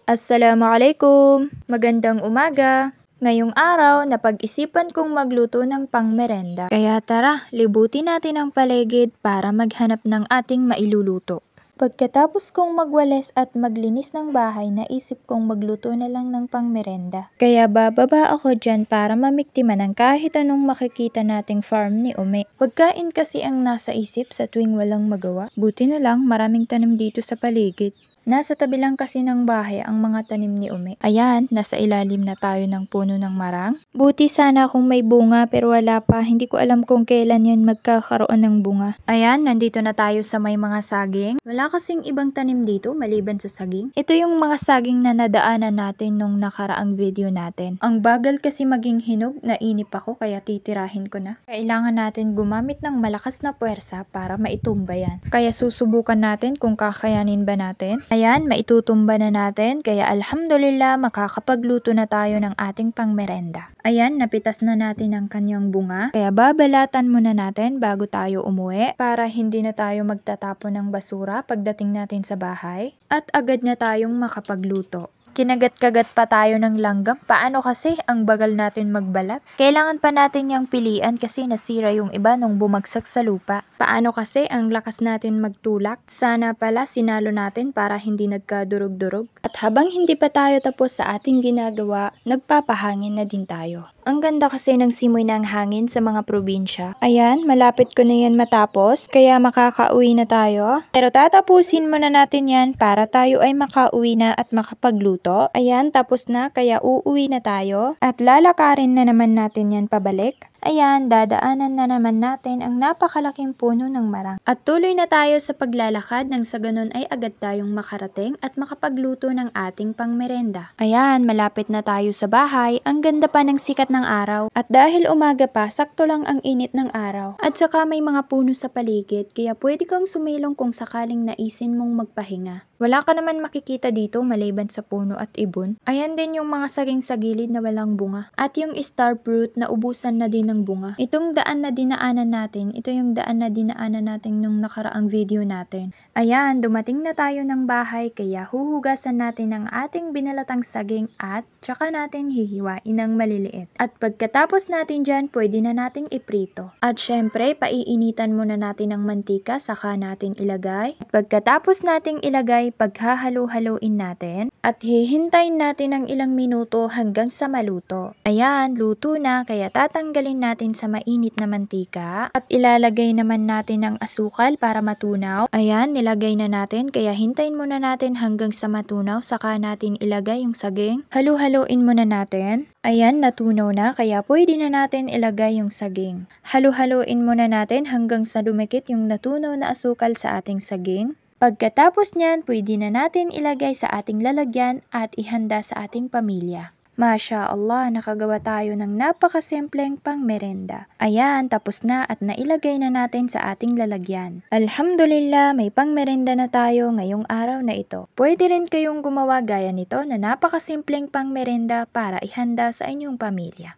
Assalamualaikum! Magandang umaga! Ngayong araw, napag-isipan kong magluto ng pangmerenda. Kaya tara, libutin natin ang paligid para maghanap ng ating mailuluto. Pagkatapos kong magwalis at maglinis ng bahay, naisip kong magluto na lang ng pangmerenda. Kaya bababa ako dyan para mamiktima ng kahit anong makikita nating farm ni Ume. Pagkain kasi ang nasa isip sa tuwing walang magawa. Buti na lang maraming tanim dito sa paligid. Nasa tabi lang kasi ng bahay ang mga tanim ni Ume. Ayan, nasa ilalim na tayo ng puno ng marang. Buti sana kung may bunga pero wala pa. Hindi ko alam kung kailan yan magkakaroon ng bunga. Ayan, nandito na tayo sa may mga saging. Wala kasing ibang tanim dito maliban sa saging. Ito yung mga saging na nadaanan natin nung nakaraang video natin. Ang bagal kasi maging hinog, nainip ako kaya titirahin ko na. Kailangan natin gumamit ng malakas na puwersa para maitumba yan. Kaya susubukan natin kung kakayanin ba natin. Ayan, maitutumba na natin, kaya alhamdulillah makakapagluto na tayo ng ating pangmerenda. Ayan, napitas na natin ang kanyang bunga, kaya babalatan muna natin bago tayo umuwi para hindi na tayo magtatapon ng basura pagdating natin sa bahay at agad na tayong makapagluto. Kinagat-kagat pa tayo ng langgam. Paano kasi ang bagal natin magbalat? Kailangan pa natin yung pilian kasi nasira yung iba nung bumagsak sa lupa. Paano kasi ang lakas natin magtulak? Sana pala sinalo natin para hindi nagkadurog-durog. At habang hindi pa tayo tapos sa ating ginagawa, nagpapahangin na din tayo. Ang ganda kasi ng simoy ng hangin sa mga probinsya. Ayan, malapit ko na yan matapos, kaya makakauwi na tayo. Pero tatapusin muna natin yan para tayo ay makauwi na at makapagluto. Ayan, tapos na, kaya uuwi na tayo. At lalakarin na naman natin yan pabalik. Ayan, dadaanan na naman natin ang napakalaking puno ng marang. At tuloy na tayo sa paglalakad nang sa ganun ay agad tayong makarating at makapagluto ng ating pangmerenda. Ayan, malapit na tayo sa bahay. Ang ganda pa ng sikat ng araw. At dahil umaga pa, sakto lang ang init ng araw. At saka may mga puno sa paligid, kaya pwede kang sumilong kung sakaling naisin mong magpahinga. Wala ka naman makikita dito maliban sa puno at ibon. Ayan din yung mga saging sa gilid na walang bunga. At yung star fruit na ubusan na din ng bunga. Itong daan na dinaanan natin, ito yung daan na dinaanan natin nung nakaraang video natin. Ayan, dumating na tayo ng bahay kaya huhugasan natin ang ating binalatang saging at tsaka natin hihiwain ng maliliit. At pagkatapos natin dyan, pwede na nating iprito. At syempre, paiinitan muna natin ng mantika saka natin ilagay. At pagkatapos nating ilagay, paghahalo-haloin natin at hihintayin natin ng ilang minuto hanggang sa maluto. Ayan, luto na kaya tatanggalin natin sa mainit na mantika at ilalagay naman natin ang asukal para matunaw. Ayan, nilagay na natin kaya hintayin muna natin hanggang sa matunaw saka natin ilagay yung saging. Halu-haloin muna natin. Ayan, natunaw na kaya pwede na natin ilagay yung saging. Halu-haloin muna natin hanggang sa dumikit yung natunaw na asukal sa ating saging. Pagkatapos niyan, pwede na natin ilagay sa ating lalagyan at ihanda sa ating pamilya. Masya Allah, nakagawa tayo ng napakasimpleng pangmerenda. Ayan, tapos na at nailagay na natin sa ating lalagyan. Alhamdulillah, may pangmerenda na tayo ngayong araw na ito. Pwede rin kayong gumawa gaya nito na napakasimpleng pangmerenda para ihanda sa inyong pamilya.